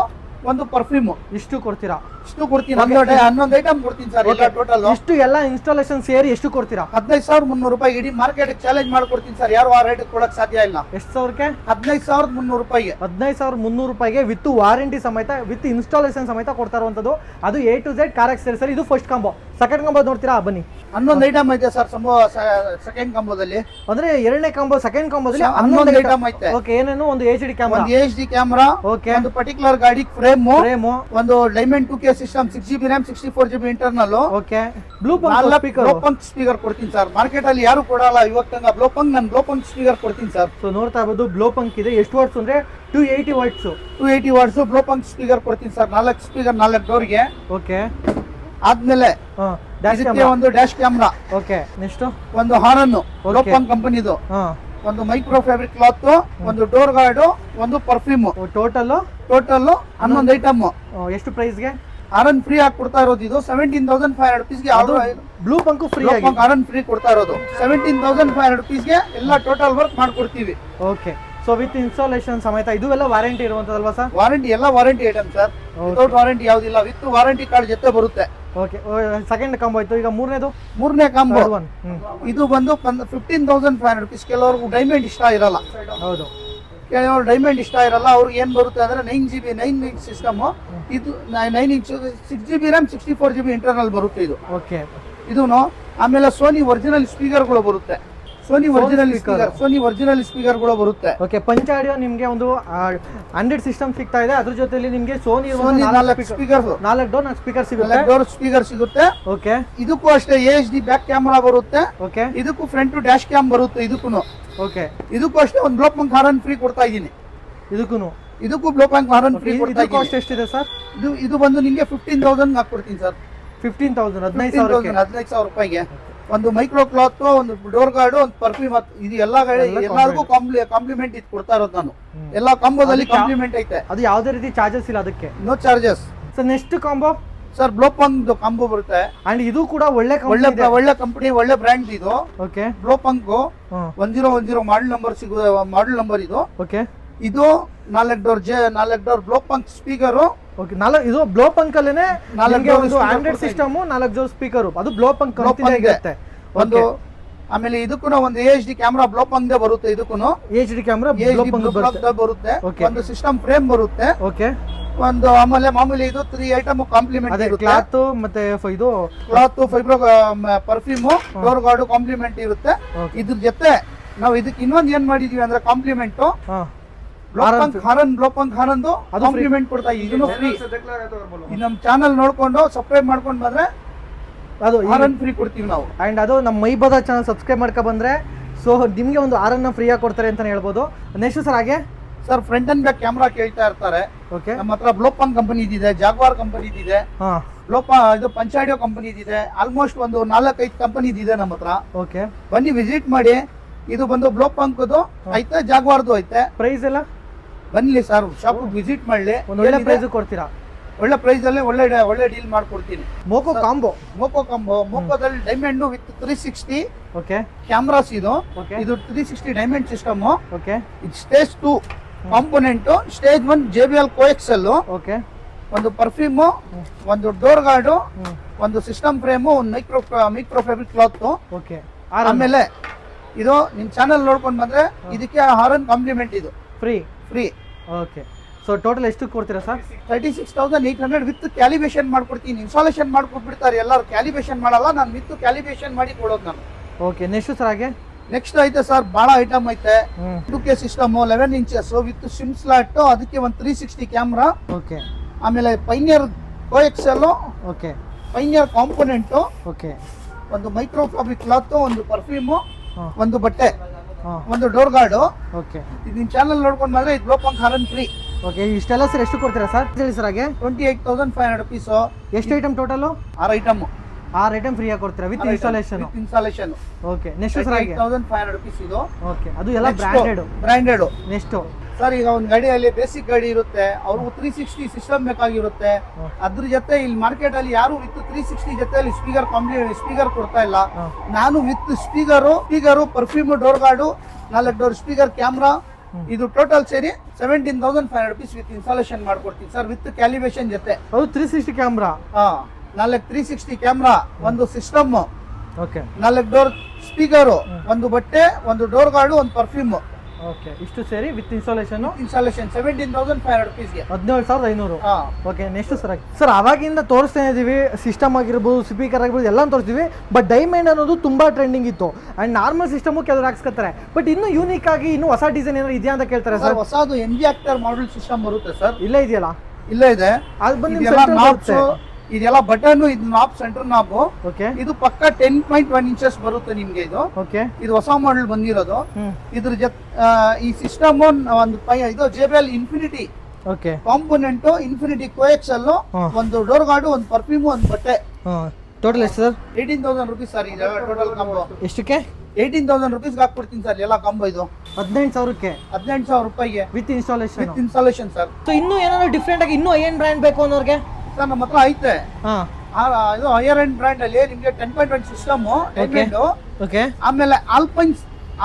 ಒಂದು ಪರ್ಫ್ಯೂಮ್, ಇಷ್ಟು ಕೊಡ್ತೀರಾ. ಇಷ್ಟು ಕೊಡ್ತೀನಿ, 11 ಐಟಮ್ ಕೊಡ್ತೀನಿ ಸರ್. ಎಲ್ಲ ಟೋಟಲ್ ಇಷ್ಟು ಎಲ್ಲ ಇನ್ಸ್ಟಾಲೇಷನ್ ಸೇರಿ ಎಷ್ಟು ಕೊಡ್ತೀರಾ? 15,300 ರೂಪಾಯಿ. ಇಡೀ ಮಾರ್ಕೆಟ್ ಚಾಲೆಂಜ್ ಮಾಡ್ಕೊಡ್ತೀನಿ ಸರ್, ಯಾರು ಆ ರೇಟ್ ಕೊಡಕ್ ಸಾಧ್ಯ ಇಲ್ಲ. ಎಷ್ಟು ಸಾವಿರಕ್ಕೆ? 15,300 ರೂಪಾಯಿಗೆ. 15,300 ರೂಪಾಯಿಗೆ ವಿತ್ ವಾರಂಟಿ ಸಮೇತ ವಿತ್ ಇನ್ಸ್ಟಾಲೇಷನ್ ಸಮೇತ ಕೊಡ್ತಾ ಇರುವಂತದ್ದು. ಅದು A to Z car accessory. ಇದು ಫಸ್ಟ್ ಕಾಂಬೋ. ಸೆಕೆಂಡ್ ಕಾಂಬೋ ನೋಡ್ತೀರಾ? ಬನ್ನಿ. 11 ಐಟಮ್ ಐತೆ ಸರ್ ಸೆಕೆಂಡ್ ಕಾಂಬೋದಲ್ಲಿ. ಅಂದ್ರೆ ಎರಡನೇ ಕಾಂಬೋ ಸೆಕೆಂಡ್ ಕಾಂಬೋದಲ್ಲಿ 11 ಐಟಮ್ ಐತೆ. ಓಕೆ, ಏನೇನು? ಒಂದು HD ಕ್ಯಾಮೆರಾ, ಒಂದು HD ಕ್ಯಾಮೆರಾ, ಓಕೆ, ಒಂದು ಪರ್ಟಿಕ್ಯುಲರ್ ಗಾಡಿ ಫ್ರೇಮ್, ಒಂದು diamond 2K system, 6GB RAM, 64GB internal, okay, Blaupunkt speaker ಕೊಡ್ತೀನಿ ಸರ್. ಮಾರ್ಕೆಟ್ ಅಲ್ಲಿ ಯಾರು ಕೊಡಲ್ಲ ಇವಾಗ ಬ್ಲೂಪಂಕ್ ಸ್ಪೀಕರ್ ಕೊಡ್ತೀನಿ ಸರ್. ಸೊ ನೋಡ್ತಾ ಇರಬಹುದು ಬ್ಲೂಪಂಕ್ ಇದೆ. ಎಷ್ಟು ವಾಟ್ಸ್ ಅಂದ್ರೆ 280 ವಾಟ್ಸ್. 280 ವಾಟ್ಸ್ ಬ್ಲೂಪಂಕ್ ಸ್ಪೀಕರ್ ಕೊಡ್ತೀನಿ ಸರ್. 4 ಸ್ಪೀಕರ್ 4 ಡೋರ್ಗೆ. ಓಕೆ, ಆದ್ಮೇಲೆ ಒಂದು ಡ್ಯಾಶ್ ಕ್ಯಾಮ್ರಾ. ಓಕೆ, ನೆಕ್ಸ್ಟ್ ಒಂದು ಹಾರನ್ ಬ್ಲೂಪಂಕ್ ಕಂಪನಿದು, ಒಂದು ಮೈಕ್ರೋ ಫ್ಯಾಬ್ರಿಕ್ ಕ್ಲಾತ್, ಒಂದು ಡೋರ್ ಗಾರ್ಡ್, ಒಂದು ಪರ್ಫ್ಯೂಮ್. Total 11 item. ಎಷ್ಟು ಪ್ರೈಸ್ಗೆ? ಹಾರನ್ ಫ್ರೀ ಆಗಿ ಕೊಡ್ತಾ ಇರೋದು. ಇದು 17,500 rupeesಗೆ ಬ್ಲೂಪಂಕ್ ಫ್ರೀ ಆಗಿ ಹಾರನ್ ಫ್ರೀ ಕೊಡ್ತಾ ಇರೋದು. 17,500 rupeesಗೆ ಎಲ್ಲ ಟೋಟಲ್ ವರ್ಕ್ ಮಾಡ್ಕೊಡ್ತೀವಿ. ಓಕೆ, ಸೊ ವಿತ್ ಇನ್ಸ್ಟಾಲೇಷನ್ ಸಮೇತ. ಇದು ಎಲ್ಲ ವಾರಂಟಿ ಇರುವಂತದಲ್ವಾ ಸರ್? ವಾರಂಟಿ ಎಲ್ಲ warranty item sir. Without warranty ಯಾವ್ದಿಲ್ಲ, ವಿತ್ ವಾರಂಟಿ ಕಾರ್ಡ್ ಜೊತೆ ಬರುತ್ತೆ. ಓಕೆ, ಸೆಕೆಂಡ್ ಕಾಂಬೋ ಆಯ್ತು. ಈಗ ಮೂರನೇ ಕಾಂಬೋ ಇದು ಬಂದು 15,500 rupees. ಕೆಲವರಿಗೆ ಡೈಮಂಡ್ ಇಷ್ಟ ಇರಲ್ಲ. ಹೌದು, ಕೆಲವರು ಡೈಮಂಡ್ ಇಷ್ಟ ಇರಲ್ಲ. ಅವ್ರಿಗೆ ಏನ್ ಬರುತ್ತೆ ಅಂದ್ರೆ 9GB 9 ಇಂಚ್ ಸಿಸ್ಟಮ್. ಇದು 9 inch 6GB RAM 64GB internal ಬರುತ್ತೆ ಇದು. ಓಕೆ, ಇದೂನು. ಆಮೇಲೆ ಸೋನಿ ಒರಿಜಿನಲ್ ಸ್ಪೀಕರ್ಗಳು ಬರುತ್ತೆ. ಸೋನಿ ಒರಿಜಿನಲ್ ಸ್ಪೀಕರ್ಗಳು ಬರುತ್ತೆ. ಓಕೆ, ಪಂಚ್ ಆಡಿಯೋ ನಿಮಗೆ ಒಂದು 100 ಸಿಸ್ಟಮ್ ಸಿಗ್ತಾ ಇದೆ. ಅದ್ರ ಜೊತೆಲಿ ನಿಮಗೆ ಸೋನಿ 4 ಸ್ಪೀಕರ್, 4 ಡೋರ್ ಸ್ಪೀಕರ್ ಸಿಗುತ್ತೆ. 4 ಡೋರ್ ಸ್ಪೀಕರ್ ಸಿಗುತ್ತೆ. ಓಕೆ, ಇದಕ್ಕೂ ಅಷ್ಟೇ HD ಬ್ಯಾಕ್ ಕ್ಯಾಮೆರಾ ಬರುತ್ತೆ. ಓಕೆ, ಇದಕ್ಕೂ ಫ್ರಂಟ್ ಡ್ಯಾಶ್ ಕ್ಯಾಮ್ ಬರುತ್ತೆ. ಇದಕ್ಕೂ ಓಕೆ, ಇದಕ್ಕೂ ಅಷ್ಟೇ ಒಂದು ಬ್ಲೂಪಂಕ್ ಹಾರನ್ ಫ್ರೀ ಕೊಡ್ತಾ ಇದ್ದೀನಿ. ಇದಕ್ಕೂ ಬ್ಲೂಪಂಕ್ ಹಾರನ್ ಫ್ರೀ ಕೊಡ್ತಾ ಇದ್ದೀನಿ. ಕಾಸ್ಟ್ ಎಷ್ಟಿದೆ ಸರ್? ಇದು ಬಂದು ನಿಮಗೆ 15,000 ಹಾಕ್ಕೊಡ್ತೀನಿ ಸರ್. 15,000 15,000 ರೂಪಾಯಿಗೆ ಒಂದು ಮೈಕ್ರೋ ಕ್ಲಾತ್, ಒಂದು ಡೋರ್ ಗಾರ್ಡ್, ಒಂದು ಪರ್ಫ್ಯೂಮ್. ಇದು ಎಲ್ಲರಿಗೂ ಕಾಂಪ್ಲಿಮೆಂಟ್ ಇದು ಕೊಡ್ತಾ ಇರೋದು ನಾನು. ಎಲ್ಲ ಕಾಂಬೋದಲ್ಲಿ ಕಾಂಪ್ಲಿಮೆಂಟ್ ಐತೆ. ಅದು ಯಾವುದೇ ರೀತಿ ಚಾರ್ಜಸ್ ಇಲ್ಲ ಅದಕ್ಕೆ? No charges. Sir next combo sir Blaupunkt combo ಬರುತ್ತೆ. ಅಂಡ್ ಇದು ಕೂಡ ಒಳ್ಳೆ ಕಂಪನಿ, ಒಳ್ಳೆ ಬ್ರ್ಯಾಂಡ್ ಇದು. ಓಕೆ, ಬ್ಲೂಪಂಕ್ 1010 ಮಾಡೆಲ್ ನಂಬರ್ ಇದು. ಓಕೆ, ಇದು 4 ಡೋರ್ ಬ್ಲೂಪಂಕ್ ಸ್ಪೀಕರ್. ಓಕೆ, ಇದು ಬ್ಲೋಪಂಕ್ ಅಲ್ಲೇನೆ ನಿಮಗೆ ಒಂದು ಆಂಡ್ರಾಯ್ಡ್ ಸಿಸ್ಟಮ್ 4 ಡೋರ್ ಸ್ಪೀಕರ್. ಅದು ಬ್ಲೋಪಂಕ್ ಕಂಪನಿ ಇರುತ್ತೆ. ಒಂದು ಆಮೇಲೆ ಇದಕ್ಕೂ ಒಂದು HD ಕ್ಯಾಮೆರಾ ಬ್ಲೋಪಂಕ್ ದೇ ಬರುತ್ತೆ. ಇದಕ್ಕೂ HD ಕ್ಯಾಮೆರಾ ಬ್ಲೋಪಂಕ್ ಬರುತ್ತೆ. ಒಂದು ಸಿಸ್ಟಮ್ ಫ್ರೇಮ್ ಬರುತ್ತೆ. ಓಕೆ, ಒಂದು ಆಮೇಲೆ ಮಾಮೂಲಿ ಇದು 3 ಐಟಮ್ ಕಾಂಪ್ಲಿಮೆಂಟ್ ಇರುತ್ತೆ. ಕ್ಲಾತ್ ಮತ್ತೆ ಇದು cloth, fibro, perfume, door guard compliment ಇರುತ್ತೆ. ಇದ್ರ ಜೊತೆ ನಾವು ಇದಕ್ಕೆ ಇನ್ನೊಂದು ಏನ್ ಮಾಡಿದೀವಿ ಅಂದ್ರೆ ಕಾಂಪ್ಲಿಮೆಂಟ್ ಬ್ಲೂಪಂಕ್ ಹಾರನ್ ಕಾಂಪ್ಲಿಮೆಂಟ್ ಕೊಡ್ತಾ ಇದನ್ನು ಫ್ರೀ. ನಮ್ಮ ಚಾನಲ್ ನೋಡ್ಕೊಂಡು ಸಬ್ಸ್ಕ್ರೈಬ್ ಮಾಡ್ಕೊಂಡು ಬಂದ್ರೆ ಅದು ಹಾರನ್ ಫ್ರೀ ಕೊಡ್ತೀವಿ ನಾವು. ಅಂಡ್ ಅದು ನಮ್ಮ ಮೈಬದ ಚಾನಲ್ ಸಬ್ಸ್ಕ್ರೈಬ್ ಮಾಡ್ಕೊ ಬಂದ್ರೆ ಸೊ ನಿಮ್ಗೆ ಒಂದು ಹಾರನ್ನ ಫ್ರೀ ಆಗಿ ಕೊಡ್ತಾರೆ ಅಂತಾನೆ ಹೇಳ್ಬೋದು. ನೆಕ್ಸ್ಟ್ ಸರ್ ಹಾಗೆ sir front and back camera ಕೇಳ್ತಾ ಇರ್ತಾರೆ. ಓಕೆ, ನಮ್ಮ ಹತ್ರ ಬ್ಲೂಪಂಕ್ ಕಂಪನಿ ಇದೆ, ಜಾಗ್ವಾರ್ ಕಂಪನಿ ಇದೆ, ಇದು ಪಂಚಾಡಿಯೋ ಕಂಪನಿ ಇದೆ. ಆಲ್ಮೋಸ್ಟ್ ಒಂದು 4-5 ಕಂಪನಿ ಇದೆ ನಮ್ಮ ಹತ್ರ. ಓಕೆ, ಬನ್ನಿ ವಿಸಿಟ್ ಮಾಡಿ. ಇದು ಬಂದು ಬ್ಲೂಪಂಕ್ದು ಐತೆ, ಜಾಗ್ವಾರ್ದು ಐತೆ. ಪ್ರೈಸ್ ಎಲ್ಲ ಬನ್ನಿ ಸರ್, ಶಾಪ್ ವಿಸಿಟ್ ಮಾಡ್ಲಿ. ಒಳ್ಳೆ ಪ್ರೈಸ್ ಕೊಡ್ತೀರಾ? ಒಳ್ಳೆ ಪ್ರೈಸ್ ಅಲ್ಲಿ ಒಳ್ಳೆ ಡೀಲ್ ಮಾಡ್ಕೊಡ್ತೀನಿ. ಮೋಕೋ ಕಾಂಬೋ ಮೋಕೋದಲ್ಲಿ ಡೈಮಂಡ್ ವಿತ್ 360 ಓಕೆ ಕ್ಯಾಮ್ರಾಸ್. ಇದು 360 ಡೈಮಂಡ್ ಸಿಸ್ಟಮ್. ಓಕೆ, ಇದು stage 2 component. Stage 1 JBL coaxial. Okay, ಒಂದು ಪರ್ಫ್ಯೂಮ್, ಒಂದು ಡೋರ್ ಗಾರ್ಡ್, ಒಂದು ಸಿಸ್ಟಮ್ ಫ್ರೇಮ್, ಒಂದು ಮೈಕ್ರೋ ಫ್ಯಾಬ್ರಿಕ್ ಕ್ಲಾತ್. ಓಕೆ, ಆಮೇಲೆ ಇದು ನಿಮ್ ಚಾನಲ್ ನೋಡ್ಕೊಂಡು ಬಂದ್ರೆ ಇದಕ್ಕೆ ಹಾರನ್ ಕಾಂಪ್ಲಿಮೆಂಟ್ ಇದು ಫ್ರೀ. ಓಕೆ, ಸೊ ಟೋಟಲ್ ಎಷ್ಟು ಕೊಡ್ತೀರಾ ಸರ್? 36,800 ವಿತ್ ಕ್ಯಾಲಿಬ್ರೇಷನ್ ಮಾಡ್ಕೊಡ್ತೀನಿ. ಇನ್ಸ್ಟಾಲೇಷನ್ ಮಾಡ್ಕೊಟ್ಬಿಡ್ತಾರೆ ಎಲ್ಲರೂ. ಕ್ಯಾಲಿಬ್ರೇಷನ್ ಮಾಡಲ್ಲ, ನಾನು ವಿತ್ ಕ್ಯಾಲಿಬ್ರೇಷನ್ ಮಾಡಿ ಕೊಡೋದು ನಾನು. ಓಕೆ, ನೆಕ್ಸ್ಟ್ ಸರ್ ಹಾಗೆ ನೆಕ್ಸ್ಟ್ ಐತೆ ಸರ್, ಬಹಳ ಐಟಮ್ ಐತೆ. 2K system 11 inches with sim slot. ಅದಕ್ಕೆ ಒಂದು 360 ಕ್ಯಾಮ್ರಾ. ಓಕೆ, ಆಮೇಲೆ Pioneer coaxial. Okay, Pioneer component. Okay, ಒಂದು ಮೈಕ್ರೋ ಫ್ಯಾಬ್ರಿಕ್ ಕ್ಲಾತ್, ಒಂದು ಪರ್ಫ್ಯೂಮ್, ಒಂದು ಬಟ್ಟೆ, ಒಂದು ಡೋರ್ ಗಾರ್ಡ್. ಓಕೆ, ನಿಮ್ ಚಾನಲ್ ನೋಡ್ಕೊಂಡು ಬಂದ್ರೆ ಇದು ಬ್ಲೂಪಂಕ್ ಹಾರನ್ ಫ್ರೀ. ಓಕೆ, ಇಷ್ಟೆಲ್ಲ ಸರ್ ಎಷ್ಟು ಕೊಡ್ತೀರಾ ಸರ್? ಹೇಳಿ ಸರ್ ಹಾಗೆ 28,500 rupees. ಎಷ್ಟು item total? 6 item. 6 item free ಆಗಿ ಕೊಡ್ತೀರಾ with installation? Okay, next sir ಹಾಗೆ 28,500 rupees ಇದು. ಓಕೆ, ಅದು ಎಲ್ಲ ಬ್ರಾಂಡೆಡ್. ನೆಕ್ಸ್ಟ್ ಸರ್, ಈಗ ಒಂದು ಗಾಡಿಯಲ್ಲಿ ಬೇಸಿಕ್ ಗಾಡಿ ಇರುತ್ತೆ, ಅವ್ರಿಗೆ 360 ಸಿಸ್ಟಮ್ ಬೇಕಾಗಿರುತ್ತೆ. ಅದ್ರ ಜೊತೆ ಇಲ್ಲಿ ಮಾರ್ಕೆಟ್ ಅಲ್ಲಿ ಯಾರು ವಿತ್ 360 ಜೊತೆಯಲ್ಲಿ ಸ್ಪೀಕರ್ ಕೊಡ್ತಾ ಇಲ್ಲ. ನಾನು with speaker, perfume, door guard, 4 door speaker camera, ಇದು ಟೋಟಲ್ ಸೇರಿ 17,500 rupees ವಿತ್ ಇನ್ಸ್ಟಾಲೇಷನ್ ಮಾಡ್ಕೊಡ್ತೀನಿ ಸರ್, ವಿತ್ ಕ್ಯಾಲಿಬ್ರೇಷನ್ ಜೊತೆ. ಅದು 360 ಕ್ಯಾಮ್ರಾ. 4 360 ಕ್ಯಾಮ್ರಾ, ಒಂದು ಸಿಸ್ಟಮ್, ಓಕೆ, 4 ಡೋರ್ ಸ್ಪೀಕರು, ಒಂದು ಬಟ್ಟೆ, ಒಂದು ಡೋರ್ ಗಾರ್ಡು, ಒಂದು ಪರ್ಫ್ಯೂಮ್. ಓಕೆ, ಇಷ್ಟು ಸೇರಿ with installation 17,500 rupeesಗೆ 17,500. Okay, next sir ಅವಾಗಿಂದ ತೋರಿಸ್ತಾ ಇದೀವಿ, ಸಿಸ್ಟಮ್ ಆಗಿರ್ಬೋದು, ಸ್ಪೀಕರ್ ಆಗಿರ್ಬೋದು ಎಲ್ಲ ತೋರಿಸ್ತೀವಿ. ಬಟ್ ಡೈಮಂಡ್ ಅನ್ನೋದು ತುಂಬಾ ಟ್ರೆಂಡಿಂಗ್ ಇತ್ತು ಅಂಡ್ ನಾರ್ಮಲ್ ಸಿಸ್ಟಮ್ ಕೆಲವರು ಹಾಕ್ಸ್ಕೊತಾರೆ. ಬಟ್ ಇನ್ನು ಯೂನಿಕ್ ಆಗಿ ಇನ್ನು ಹೊಸ ಡಿಸೈನ್ ಏನಾದ್ರು ಇದೆಯಾ ಅಂತ ಕೇಳ್ತಾರೆ ಸರ್. ಹೊಸದು NG-ACTOR ಮಾಡೆಲ್ ಸಿಸ್ಟಮ್ ಬರುತ್ತೆ ಸರ್. ಇಲ್ಲೇ ಇದೆಯಲ್ಲ, ಇಲ್ಲೇ ಇದೆ. ಅದು ಬಂದು ಇದೆಲ್ಲ ಬಟನ್, ಇದು ನಾಬ್, ಸೆಂಟರ್ ನಾಬ್. ಓಕೆ, ಇದು ಪಕ್ಕ 10.1 ಇಂಚಸ್ ಬರುತ್ತೆ ನಿಮ್ಗೆ. ಇದು ಓಕೆ, ಇದು ಹೊಸ ಮಾಡೆಲ್ ಬಂದಿರೋದು. ಇದ್ರ ಜೊತೆ ಈ ಸಿಸ್ಟಮ್ ಒಂದು ಇದು JBL Infinity okay component, Infinity coaxial, ಒಂದು ಡೋರ್ ಗಾರ್ಡು, ಒಂದು ಪರ್ಫ್ಯೂಮ್, ಒಂದು ಬಟ್ಟೆ. ಟೋಟಲ್ ಎಷ್ಟು ಸರ್? 18,000 rupees sir. ಇದೆಲ್ಲ ಟೋಟಲ್ ಕಾಂಬೋ ಎಷ್ಟಕ್ಕೆ? 18,000 rupees ಹಾಕ್ಬಿಡ್ತೀನಿ ಸರ್ ಎಲ್ಲ ಕಾಂಬೋ. ಇದು 18,000ಕ್ಕೆ 18,000 ರೂಪಾಯಿಗೆ with installation. With installation sir. So ಇನ್ನೂ ಏನಾದ್ರು ಡಿಫ್ರೆಂಟ್ ಆಗಿ ಇನ್ನೂ ಐಎನ್ ಬ್ರ್ಯಾಂಡ್ ಬೇಕು ಅನ್ನೋರ್ಗೆ ಸರ್ ನಮ್ಮ ಹತ್ರ ಐತೆ. ಇದು ಹೈಯರ್ ಎಂಡ್ ಬ್ರ್ಯಾಂಡ್ ಅಲ್ಲಿ ನಿಮ್ಗೆ 10.1 ಸಿಸ್ಟಮ್ ಡೈಮಂಡ್. ಓಕೆ, ಆಮೇಲೆ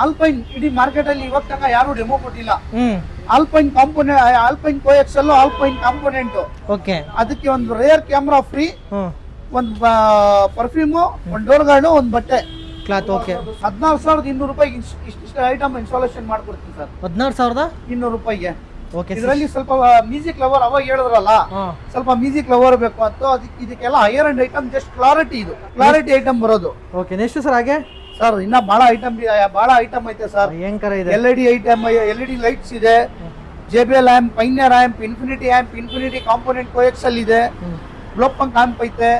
ಆಲ್ಪೈನ್ ಇಡೀ ಮಾರ್ಕೆಟ್ ಅಲ್ಲಿ ಇವಾಗ ತನಕ ಯಾರು ಡೆಮೋ ಕೊಟ್ಟಿಲ್ಲ. Alpine component, Alpine coaxial, Alpine component. Okay, ಅದಕ್ಕೆ ಒಂದು ರೇರ್ ಕ್ಯಾಮ್ರಾ ಫ್ರೀ, ಒಂದು ಪರ್ಫ್ಯೂಮ್, ಒಂದು ಡೋರ್ ಗಾರ್ಡು, ಒಂದು ಬಟ್ಟೆ, ಕ್ಲಾತ್. ಓಕೆ, 14,200 ರೂಪಾಯಿಗೆ ಇಷ್ಟು ಐಟಮ್ ಇನ್ಸ್ಟಾಲೇಷನ್ ಮಾಡ್ಕೊಡ್ತೀನಿ ಸರ್. 14,200 ರೂಪಾಯಿಗೆ. ಓಕೆ, ಇದರಲ್ಲಿ ಸ್ವಲ್ಪ ಮ್ಯೂಸಿಕ್ ಲವರ್ ಅವಾಗ ಹೇಳಿದ್ರಲ್ಲ, ಸ್ವಲ್ಪ ಮ್ಯೂಸಿಕ್ ಲವರ್ ಬೇಕು ಅಂತ ಇದಕ್ಕೆಲ್ಲ higher and item. Just clarity item ಬರೋದು. ಓಕೆ, ನೆಕ್ಸ್ಟ್ ಸರ್ ಹಾಗೆ ಸರ್ ಇನ್ನ ಬಹಳ ಐಟಮ್ ಐತೆ ಸರ್. ಭಯಂಕರ ಇದೆ. LED ಐಟಮ್, LED ಲೈಟ್ಸ್ ಇದೆ, JBL amp, Pioneer amp, Infinity component coaxial ಇದೆ, ಬ್ಲೋಪಂಕ್ ಆಂಪ್ ಐತೆ,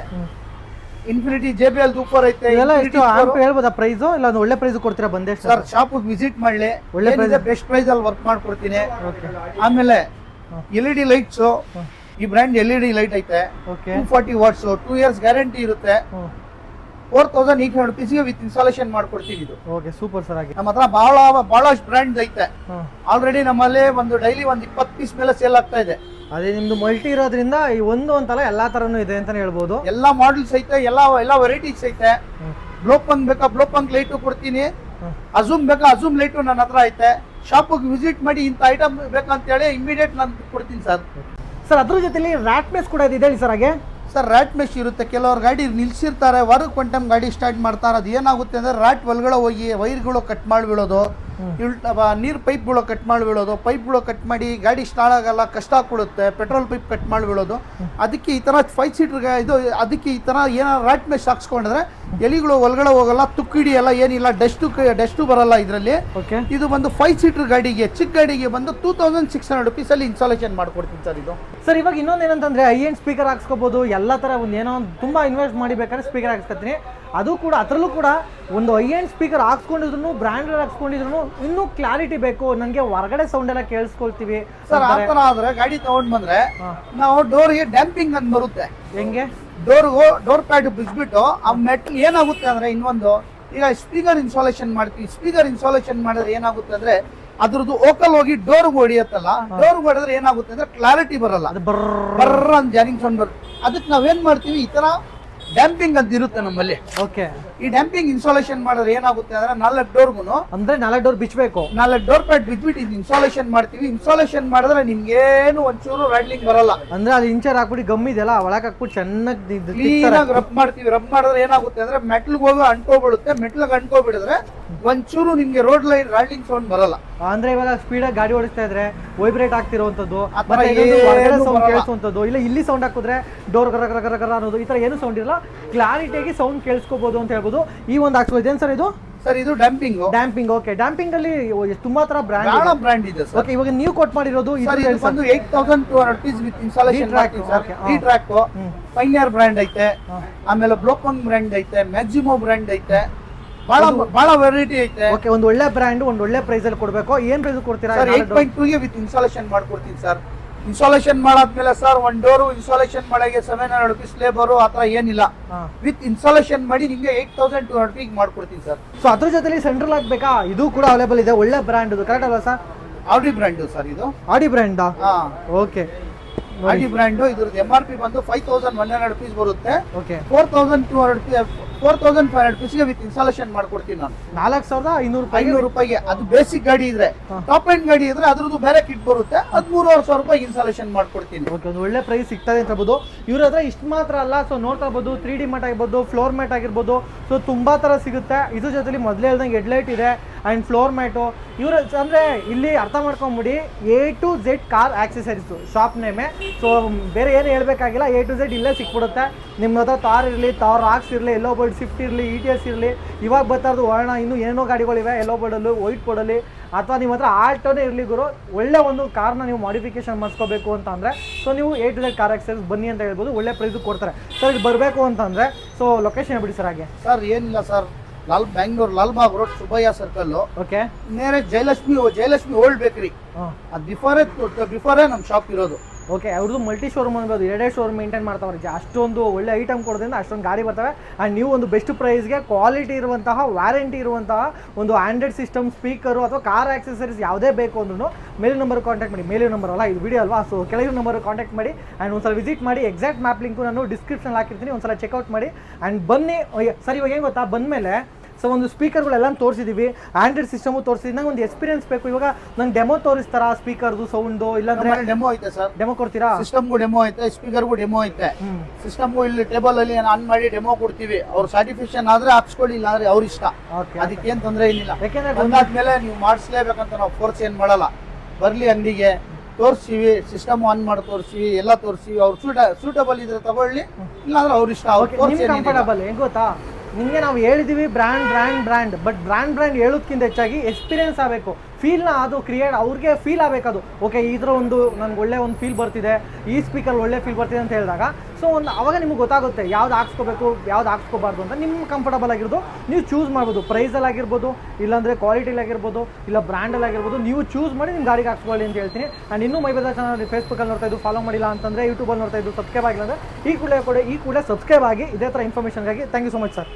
ಇನ್ಫಿನಿಟಿ JBL ದೂಫರ್ ಐತೆ. ಇದೆಲ್ಲ ಎಷ್ಟು ಆಂಪ್ ಹೇಳ್ಬೋದಾ ಪ್ರೈಸ್? ಇಲ್ಲ ಒಂದು ಒಳ್ಳೆ ಪ್ರೈಸ್ ಕೊಡ್ತೀರಾ ಬಂದೆ ಸರ್? ಶಾಪ್ ವಿಸಿಟ್ ಮಾಡ್ಲಿ, ಒಳ್ಳೆ ಪ್ರೈಸ್, ಬೆಸ್ಟ್ ಪ್ರೈಸ್ ಅಲ್ಲಿ ವರ್ಕ್ ಮಾಡ್ಕೊಡ್ತೀನಿ. ಆಮೇಲೆ LED ಲೈಟ್ಸ್, ಈ ಬ್ರ್ಯಾಂಡ್ LED ಲೈಟ್ ಐತೆ, 240 ವಾಟ್ಸ್, 2 years ಗ್ಯಾರಂಟಿ ಇರುತ್ತೆ. 4,800 rupeesಗೆ ವಿತ್ ಇನ್ಸ್ಟಾಲೇಷನ್ ಮಾಡ್ಕೊಡ್ತೀವಿ ಇದು. Okay, super sir. ಆಗಿ ನಮ್ಮ ಹತ್ರ ಬಹಳಷ್ಟು ಬ್ರ್ಯಾಂಡ್ ಐತೆ. ಆಲ್ರೆಡಿ ನಮ್ಮಲ್ಲಿ ಡೈಲಿ 20 ಪೀಸ್ ಮೇಲೆ ಸೇಲ್ ಆಗ್ತಾ ಇದೆ. ಅದೇ ನಿಮ್ದು ಮಲ್ಟಿ ಇರೋದ್ರಿಂದ ಈ ಒಂದು ಅಂತಲ್ಲ ಎಲ್ಲಾ ತರನು ಇದೆ ಅಂತಾನೆ ಹೇಳ್ಬೋದು. ಎಲ್ಲಾ ಮಾಡೆಲ್ಸ್ ಐತೆ, ಎಲ್ಲ ವೆರೈಟೀಸ್ ಐತೆ. ಬ್ಲೋಪಂಕ್ ಬೇಕಾ ಬ್ಲೋಪಂಕ್ ಲೈಟು ಕೊಡ್ತೀನಿ, ಅಜೂಮ್ ಬೇಕಾ ಅಜೂಮ್ ಲೈಟು ನನ್ನ ಹತ್ರ ಐತೆ. ಶಾಪಿಗೆ ವಿಸಿಟ್ ಮಾಡಿ ಇಂಥ ಐಟಮ್ ಬೇಕಂತ ಹೇಳಿ ಇಮಿಡಿಯೇಟ್ ನಾನು ಕೊಡ್ತೀನಿ ಸರ್. ಸರ್ ಅದ್ರ ಜೊತೆಲಿ ರ್ಯಾಟ್ ಮೆಶ್ ಕೂಡ ಇದೆ ಹೇಳಿ ಸರ್. ಹಾಗೆ ಸರ್ ರ್ಯಾಟ್ ಮೆಶ್ ಇರುತ್ತೆ. ಕೆಲವರು ಗಾಡಿ ನಿಲ್ಸಿರ್ತಾರೆ, ಹೊರಗೆ ಕ್ವಾಂಟಮ್ ಗಾಡಿ ಸ್ಟಾರ್ಟ್ ಮಾಡ್ತಾರೆ. ಅದು ಏನಾಗುತ್ತೆ ಅಂದ್ರೆ ರ್ಯಾಟ್ ಒಳಗಡೆ ಹೋಗಿ ವೈರ್ಗಳು ಕಟ್ ಮಾಡಿ ಬೀಳೋದು, ನೀರು ಪೈಪ್ಗಳು ಕಟ್ ಮಾಡಿ ಬೀಳೋದು, ಪೈಪ್ಗಳು ಕಟ್ ಮಾಡಿ ಗಾಡಿ ಸ್ಟಾರ್ಟ್ ಆಗಲ್ಲ, ಕಷ್ಟ ಕೊಡುತ್ತೆ. ಪೆಟ್ರೋಲ್ ಪೈಪ್ ಕಟ್ ಮಾಡಿ ಬೀಳೋದು. ಅದಕ್ಕೆ ಈ ಥರ 5 ಸೀಟರ್ಗೆ ಅದಕ್ಕೆ ಈ ಥರ ಏನಾದ್ರು ರ್ಯಾಟ್ ಮೆಶ್ ಹಾಕ್ಸ್ಕೊಂಡ್ರೆ ಎಲಿಗಳು ಒಳಗಡೆ ಹೋಗಲ್ಲ, ತುಕ್ಕಿಡಿ ಎಲ್ಲ ಏನಿಲ್ಲ, ಡಸ್ಟು ಬರಲ್ಲ ಇದರಲ್ಲಿ. ಇದು ಬಂದು 5 ಸೀಟರ್ ಗಾಡಿಗೆ, ಚಿಕ್ಕ ಗಾಡಿಗೆ ಬಂದು 2,600 rupees ಅಲ್ಲಿ ಇನ್ಸ್ಟಾಲೇಷನ್ ಮಾಡ್ಕೊಡ್ತೀನಿ ಸರ್ ಇದು. ಸರ್ ಇವಾಗ ಇನ್ನೊಂದು ಏನಂತಂದ್ರೆ ಹೈ-ಎಂಡ್ ಸ್ಪೀಕರ್ ಹಾಕ್ಸ್ಕೋಬಹುದು, ಎಲ್ಲ ತರ ಒಂದು ಏನೋ ತುಂಬಾ ಇನ್ವೆಸ್ಟ್ ಮಾಡಿ ಬೇಕಾದ್ರೆ ಸ್ಪೀಕರ್ ಹಾಕ್ಸ್ಕೊತೀನಿ. ಅದು ಕೂಡ ಅದರಲ್ಲೂ ಕೂಡ ಒಂದು ಹೈ-ಎಂಡ್ ಸ್ಪೀಕರ್ ಹಾಕ್ಸ್ಕೊಂಡಿದ್ರು, ಬ್ರ್ಯಾಂಡೆಡ್ ಹಾಕ್ಸ್ಕೊಂಡಿದ್ರು ಇನ್ನೂ ಕ್ಲಾರಿಟಿ ಬೇಕು ನನಗೆ, ಹೊರಗಡೆ ಸೌಂಡ್ ಎಲ್ಲ ಕೇಳಿಸ್ಕೊಳ್ತೀವಿ ಸರ್. ಆ ಥರ ಆದ್ರೆ ಗಾಡಿ ತಗೊಂಡ್ ಬಂದ್ರೆ ನಾವು ಡೋರ್ಗೆ ಡ್ಯಾಂಪಿಂಗ್ ಅಂತ ಬರುತ್ತೆ. ಹೆಂಗೆ? ಡೋರ್ ಪ್ಯಾಡ್ ಬಿಸ್ಬಿಟ್ಟು ಆ ಮೆಟಲ್ ಏನಾಗುತ್ತೆ ಅಂದ್ರೆ, ಇನ್ನೊಂದು ಈಗ ಸ್ಪೀಕರ್ ಇನ್ಸ್ಟಾಲೇಷನ್ ಮಾಡ್ತೀವಿ. ಸ್ಪೀಕರ್ ಇನ್ಸ್ಟಾಲೇಷನ್ ಮಾಡಿದ್ರೆ ಏನಾಗುತ್ತೆ ಅಂದ್ರೆ ಅದ್ರದ್ದು ಓಕಲ್ ಹೋಗಿ ಡೋರ್ ಹೊಡಿಯತ್ತಲ್ಲ, ಡೋರ್ ಹೊಡೆದ್ರೆ ಏನಾಗುತ್ತೆ ಅಂದ್ರೆ ಕ್ಲಾರಿಟಿ ಬರಲ್ಲ, ಬರ್ರ ಅಂತ ಜಾರಿಂಗ್ ಸೌಂಡ್ ಬರುತ್ತೆ. ಅದಕ್ಕೆ ನಾವೇನ್ ಮಾಡ್ತೀವಿ, ಈ ತರ ಡ್ಯಾಂಪಿಂಗ್ ಅಂತ ಇರುತ್ತೆ ನಮ್ಮಲ್ಲಿ. ಓಕೆ, ಈ ಡ್ಯಾಂಪಿಂಗ್ ಇನ್ಸ್ಟಾಲೇಷನ್ ಮಾಡಿದ್ರೆ ಏನಾಗುತ್ತೆ ಅಂದ್ರೆ 4 ಡೋರ್ಗು ಅಂದ್ರೆ 4 ಡೋರ್ ಬಿಚ್ಚಬೇಕು, 4 ಡೋರ್ ಪ್ಯಾಡ್ ಬಿಟ್ಬಿಟ್ಟು ಇನ್ಸ್ಟಾಲೇಷನ್ ಮಾಡ್ತೀವಿ. ಇನ್ಸ್ಟಾಲೇಷನ್ ಮಾಡಿದ್ರೆ ನಿಮ್ಗೇನು ಒಂಚೂರು ರಾಡ್ಲಿಂಗ್ ಬರಲ್ಲ. ಅಂದ್ರೆ ಅದು ಇಂಚರ್ ಹಾಕ್ಬಿಟ್ಟು ಗಮ್ ಇದೆಯಲ್ಲ ಒಳಗೆ ಹಾಕ್ಬಿಟ್ಟು ಚೆನ್ನಾಗಿ ಕ್ಲೀನಾಗಿ ರಬ್ ಮಾಡ್ತೀವಿ. ರಬ್ ಮಾಡಿದ್ರೆ ಏನಾಗುತ್ತೆ ಅಂದ್ರೆ ಮೆಟ್ಲ್ಗೆ ಹೋಗಿ ಅಂಟ್ಕೊಬಿಡುತ್ತೆ. ಮೆಟ್ಲಿಗೆ ಅಂಟ್ಕೊಬಿಡಿದ್ರೆ ಒಂಚೂರು ನಿಮ್ಗೆ ರೋಡ್ ಲೈನ್ ರಾಡ್ಲಿಂಗ್ ಸೌಂಡ್ ಬರಲ್ಲ. ಅಂದ್ರೆ ಇವಾಗ ಸ್ಪೀಡಾಗಿ ಗಾಡಿ ಓಡಿಸ್ತಾ ಇದ್ರೆ ವೈಬ್ರೇಟ್ ಆಗ್ತಿರುವಂತದ್ದು, ಸೌಂಡ್ ಕೇಳಿಸುವಂತದ್ದು, ಇಲ್ಲ ಇಲ್ಲಿ ಸೌಂಡ್ ಹಾಕಿದ್ರೆ ಡೋರ್ ಗರ ಅನ್ನೋದು, ಈ ತರ ಏನು ಸೌಂಡ್ ಇರಲ್ಲ, ಕ್ಲಾರಿಟಿಯಾಗಿ ಸೌಂಡ್ ಕೇಳಿಸ್ಕೋಬಹುದು ಅಂತ ಹೇಳ್ಬೋದು. ಈ ಒಂದು ಹಾಕ್ಸ್ಬೋದು. ಏನ್ ಸರ್ ಇದು? ಸರ್ ಇದು ಡ್ಯಾಂಪಿಂಗ್. ಓಕೆ, ಡ್ಯಾಂಪಿಂಗ್ ಅಲ್ಲಿ ತುಂಬಾ ತರ ಬ್ರ್ಯಾಂಡ್ ಇದೆ ಸರ್. ಓಕೆ, ಇವಾಗ ನೀವು ಕೊಟ್ ಮಾಡಿರೋದು ಇದು ಬಂದು 8,200 rupees ವಿತ್ ಇನ್ಸ್ಟಾಲೇಷನ್ ಮಾಡ್ತೀವಿ ಸರ್. ಈ ಟ್ರ್ಯಾಕ್ ಪೈನಿಯರ್ ಬ್ರ್ಯಾಂಡ್ ಐತೆ, ಆಮೇಲೆ ಬ್ಲೋಪಂಗ್ ಬ್ರ್ಯಾಂಡ್ ಐತೆ, ಮ್ಯಾಕ್ಸಿಮೋ ಬ್ರ್ಯಾಂಡ್ ಐತೆ, ಬಹಳ ವೆರೈಟಿ ಐತೆ. ಓಕೆ, ಒಂದು ಒಳ್ಳೆ ಬ್ರ್ಯಾಂಡ್ ಒಂದು ಒಳ್ಳೆ ಪ್ರೈಸ್ ಅಲ್ಲಿ ಕೊಡಬೇಕು. ಏನ್ ಪ್ರೈಸ್ ಕೊಡ್ತೀರಾ ಸರ್? 8.2 ಗೆ ವಿತ್ ಇನ್ಸ್ಟಾಲೇಷನ್ ಮಾಡ್ಕೊಡ್ತೀನಿ ಸರ್. ಇನ್ಸ್ಟಾಲೇಷನ್ ಮಾಡಾದ್ಮೇಲೆ ಸರ್ ಒಂದು ಡೋರು ಇನ್ಸ್ಟಾಲೇಷನ್ ಮಾಡಕ್ಕೆ 700 rupees ಲೇಬರು ಆ ಥರ ಏನಿಲ್ಲ. ವಿತ್ ಇನ್ಸ್ಟಾಲೇಷನ್ ಮಾಡಿ ನಿಮಗೆ 8,200 rupees ಮಾಡ್ಕೊಡ್ತೀನಿ ಸರ್. ಸೊ ಅದ್ರ ಜೊತೆಲಿ ಸೆಂಟ್ರಲ್ ಆಗ್ಬೇಕಾ? ಇದು ಕೂಡ ಅವೈಲೇಬಲ್ ಇದೆ, ಒಳ್ಳೆ ಬ್ರ್ಯಾಂಡ್. ಇದು ಕರೆಕ್ಟ್ ಅಲ್ಲ ಸರ್? ಆಡಿ ಬ್ರ್ಯಾಂಡ್ ಸರ್ ಇದು. ಆಡಿ ಬ್ರ್ಯಾಂಡ್. ಓಕೆ, ಆಡಿ ಬ್ರ್ಯಾಂಡ್. ಇದ್ರದ್ದು MRP ಬಂದು 5,100 rupees ಬರುತ್ತೆ. ಓಕೆ, 4,200 rupees 4500 rupeesಗೆ ವಿತ್ ಇನ್ಸ್ಟಾಲೇಷನ್ ಮಾಡ್ಕೊಡ್ತೀನಿ ನಾನು. 4500 ರೂಪಾಯಿಗೆ. ಅದು ಬೇಸಿಕ್ ಗಾಡಿ ಇದ್ರೆ. ಟಾಪ್ ಎಂಡ್ ಗಾಡಿ ಇದ್ರೆ ಅದ್ರದ್ದು ಬೇರೆ ಕಿಟ್ ಬರುತ್ತೆ. 13,500 ರೂಪಾಯಿಗೆ ಇನ್ಸ್ಟಾಲೇಷನ್ ಮಾಡ್ಕೊಡ್ತೀನಿ. ಓಕೆ, ಒಂದು ಒಳ್ಳೆ ಪ್ರೈಸ್ ಸಿಗ್ತದೆ ಅಂತ ಹೇಳ್ಬೋದು. ಇವ್ರ ಹತ್ರ ಇಷ್ಟು ಮಾತ್ರ ಅಲ್ಲ, ಸೊ ನೋಡ್ತಾ ಇರ್ಬೋದು 3D ಮ್ಯಾಟ್ ಆಗಿರ್ಬೋದು, ಫ್ಲೋರ್ ಮ್ಯಾಟ್ ಆಗಿರ್ಬೋದು, ಸೊ ತುಂಬಾ ತರ ಸಿಗುತ್ತೆ. ಇದ್ರ ಜೊತೆಲಿ ಮೊದಲೇ ಹೇಳ್ದಂಗೆ ಹೆಡ್ಲೈಟ್ ಇದೆ ಆ್ಯಂಡ್ ಫ್ಲೋರ್ ಮ್ಯಾಟು. ಇವ್ರ ಅಂದರೆ ಇಲ್ಲಿ ಅರ್ಥ ಮಾಡ್ಕೊಂಬಿಡಿ, A to Z car accessories shop ನೇಮೆ. ಸೊ ಬೇರೆ ಏನು ಹೇಳ್ಬೇಕಾಗಿಲ್ಲ, A to Z ಇಲ್ಲೇ ಸಿಕ್ಬಿಡುತ್ತೆ. ನಿಮ್ಮ ಹತ್ರ ತಾರ್ ಇರಲಿ, ತಾರ್ ರಾಕ್ಸ್ ಇರಲಿ, ಎಲ್ಲೋ ಬೋರ್ಡ್ ಸ್ವಿಫ್ಟ್ ಇರಲಿ, ETS ಇರಲಿ, ಇವಾಗ ಬರ್ತಾರದು ವರ್ಣ ಇನ್ನೂ ಏನೇನೋ ಗಾಡಿಗಳಿವೆ ಎಲ್ಲೋ ಬೋರ್ಡಲ್ಲೂ, ವೈಟ್ ಬೋರ್ಡಲ್ಲಿ, ಅಥವಾ ನಿಮ್ಮ ಹತ್ರ ಆಲ್ಟೋನೇ ಇರಲಿ ಗುರು, ಒಳ್ಳೆ ಒಂದು ಕಾರ್ನ ನೀವು ಮಾಡಿಫಿಕೇಶನ್ ಮಾಡಿಸ್ಕೋಬೇಕು ಅಂತ ಅಂದರೆ ಸೊ ನೀವು A to Z car accessories ಬನ್ನಿ ಅಂತ ಹೇಳ್ಬೋದು. ಒಳ್ಳೆ ಪ್ರೈಸು ಕೊಡ್ತಾರೆ ಸರ್. ಇಲ್ಲಿ ಬರಬೇಕು ಅಂತಂದರೆ ಸೊ ಲೊಕೇಶನ್ ಬಿಡಿ ಸರ್. ಹಾಗೆ ಸರ್ ಏನಿಲ್ಲ sir, Bangalore Lalbagh road Subbaiah circle. Okay, ನೇರ ಜಯಲಕ್ಷ್ಮಿ ಓಲ್ಡ್ ಬೇಕರಿ. ಅದು ಬಿಫೋರೇ ನಮ್ಮ ಶಾಪ್ ಇರೋದು. ಓಕೆ, ಅವ್ರದ್ದು ಮಲ್ಟಿ ಶೋರೂಮ್ ಅನ್ಬೋದು, ಎರಡೇ ಶೋರೂಮ್ ಮೇಂಟೈನ್ ಮಾಡ್ತಾವ್ರೆ. ಅಷ್ಟೊಂದು ಒಳ್ಳೆ ಐಟಮ್ ಕೊಡೋದ್ರಿಂದ ಅಷ್ಟೊಂದು ಗಾಡಿ ಬರ್ತವೆ. ಆ್ಯಂಡ್ ನೀವು ಒಂದು ಬೆಸ್ಟ್ ಪ್ರೈಸ್ಗೆ ಕ್ವಾಲಿಟಿ ಇರುವಂತಹ, ವ್ಯಾರಂಟಿ ಇರುವಂತಹ ಒಂದು ಆಂಡ್ರಾಯ್ಡ್ ಸಿಸ್ಟಮ್, ಸ್ಪೀಕರು ಅಥವಾ ಕಾರ್ ಆಕ್ಸೆಸರೀಸ್ ಯಾವುದೇ ಬೇಕು ಅಂದ್ರೂ ಮೇಲಿನ ನಂಬರ್ ಕಾಂಟ್ಯಾಕ್ಟ್ ಮಾಡಿ. ಮೇಲಿನ ನಂಬರ್ ಅಲ್ಲ, ಇದು ವಿಡಿಯೋ ಅಲ್ವಾ, ಸೊ ಕೆಳಗಿನ ನಂಬರ್ ಕಾಂಟ್ಯಾಕ್ಟ್ ಮಾಡಿ. ಆ್ಯಂಡ್ ಒಂದ್ಸಲ ವಿಸಿಟ್ ಮಾಡಿ. ಎಕ್ಸಾಕ್ಟ್ ಮ್ಯಾಪ್ ಲಿಂಕು ನಾನು ಡಿಸ್ಕ್ರಿಪ್ಷನ್ ಹಾಕಿರ್ತೀನಿ, ಒಂದ್ಸಲ ಚೆಕ್ಔಟ್ ಮಾಡಿ. ಆ್ಯಂಡ್ ಬನ್ನಿ ಸರ್. ಇವಾಗ ಏನು ಗೊತ್ತಾ, ಬಂದಮೇಲೆ ಸೊ ಒಂದು ಸ್ಪೀಕರ್ಗಳೆಲ್ಲ ತೋರಿಸಿದ್ದೀವಿ, ಆಂಡ್ರಾಯ್ಡ್ ಸಿಸ್ಟಮು ತೋರಿಸಿದ್ವಿ. ನಂಗೆ ಒಂದು ಎಕ್ಸ್ಪೀರಿಯನ್ಸ್ ಬೇಕು. ಇವಾಗ ನಂಗೆ ಡೆಮೋ ತೋರಿಸ್ತಾರಾ ಸ್ಪೀಕರ್ದು ಸೌಂಡು? ಇಲ್ಲಾಂದ್ರೆ ಡೆಮೋ ಐತೆ ಸರ್. ಡೆಮೋ ಕೊಡ್ತೀರಾ? ಸಿಸ್ಟಮ್ಗೂ ಡೆಮೋ ಐತೆ, ಸ್ಪೀಕರ್ಗೂ ಡೆಮೋ ಐತೆ. ಸಿಸ್ಟಮ್ಗೂ ಇಲ್ಲಿ ಟೇಬಲ್ ಅಲ್ಲಿ ಆನ್ ಮಾಡಿ ಡೆಮೋ ಕೊಡ್ತೀವಿ. ಅವ್ರ ಸರ್ಟಿಫಿಕೇಶನ್ ಆದ್ರೆ ಹಾಕ್ಸ್ಕೊಳ್ಳಿ, ಇಲ್ಲ ಅಂದ್ರೆ ಅವ್ರ ಇಷ್ಟ. ಅದಕ್ಕೆ ಏನ್ ತೊಂದರೆ ಏನಿಲ್ಲ. ಯಾಕೆಂದ್ರೆ ಬಂದಾದ್ಮೇಲೆ ನೀವು ಮಾಡಿಸ್ಲೇಬೇಕಂತ ನಾವು ಫೋರ್ಸ್ ಏನ್ ಮಾಡಲ್ಲ. ಬರ್ಲಿ ಅಂಗಡಿಗೆ ತೋರಿಸ್ತೀವಿ, ಸಿಸ್ಟಮ್ ಆನ್ ಮಾಡಿ ತೋರಿಸ್ತೀವಿ, ಎಲ್ಲ ತೋರಿಸ್ತೀವಿ. ಅವ್ರು ಸೂಟಬಲ್ ಇದ್ರೆ ತಗೊಳ್ಳಿ, ಇಲ್ಲಾಂದ್ರೆ ಅವ್ರ ಇಷ್ಟ. ಕಂಫರ್ಟಬಲ್ ಹೆಂಗ್ ಗೊತ್ತಾ, ನಿಮಗೆ ನಾವು ಹೇಳಿದೀವಿ ಬ್ರ್ಯಾಂಡ್, ಬಟ್ ಬ್ರ್ಯಾಂಡ್ ಹೇಳೋದಕ್ಕಿಂತ ಹೆಚ್ಚಾಗಿ ಎಕ್ಸ್ಪೀರಿಯನ್ಸ್ ಆಗಬೇಕು, ಫೀಲ್ನ ಅದು ಕ್ರಿಯೇಟ್ ಅವ್ರಿಗೆ ಫೀಲ್ ಆಗಬೇಕದು. ಓಕೆ, ಇದರ ಒಂದು ನನಗೆ ಒಳ್ಳೆ ಒಂದು ಫೀಲ್ ಬರ್ತಿದೆ, ಈ ಸ್ಪೀಕರ್ ಒಳ್ಳೆ ಫೀಲ್ ಬರ್ತಿದೆ ಅಂತ ಹೇಳಿದಾಗ ಸೊ ಒಂದು ಅವಾಗ ನಿಮ್ಗೆ ಗೊತ್ತಾಗುತ್ತೆ ಯಾವ್ದು ಹಾಕ್ಸ್ಕೋಬೇಕು, ಯಾವ್ದು ಹಾಕ್ಸ್ಕೋಬಾರ್ದು ಅಂತ. ನಿಮ್ಗೆ ಕಂಫರ್ಟಬಲ್ ಆಗಿರೋದು ನೀವು ಚೂಸ್ ಮಾಡ್ಬೋದು. ಪ್ರೈಸಲ್ಲಿ ಆಗಿರ್ಬೋದು, ಇಲ್ಲಾಂದರೆ ಕ್ವಾಲಿಟಿಲಿ ಆಗಿರ್ಬೋದು, ಇಲ್ಲ ಬ್ರ್ಯಾಂಡಲ್ಲಿ ಆಗಿರ್ಬೋದು, ನೀವು ಚೂಸ್ ಮಾಡಿ ನಿಮ್ಮ ಗಾಡಿಗೆ ಹಾಕ್ಸ್ಕೊಳ್ಳಿ ಅಂತ ಹೇಳ್ತೀನಿ. ಆ್ಯಂಡ್ ಇನ್ನೂ ಮೈಬಜಾರ್ ಚಾನಲ್ ಫೇಸ್ಬುಕ್ಕಲ್ಲಿ ನೋಡ್ತಾ ಇದ್ದು ಫಾಲೋ ಮಾಡಿಲ್ಲ ಅಂತಂದರೆ, ಯೂಟ್ಯೂಬಲ್ಲಿ ನೋಡ್ತಾ ಇದ್ದು ಸಬ್ಸ್ಕ್ರೈಬ್ ಆಗಿಲ್ಲ ಅಂದರೆ ಈ ಕೂಡಲೇ ಸಬ್ಸ್ಕ್ರೈಬ್ ಆಗಿ. ಇದೇ ಥರ ಇನ್ಫಾರ್ಮೇಷನ್ಗಾಗಿ thank you so much sir.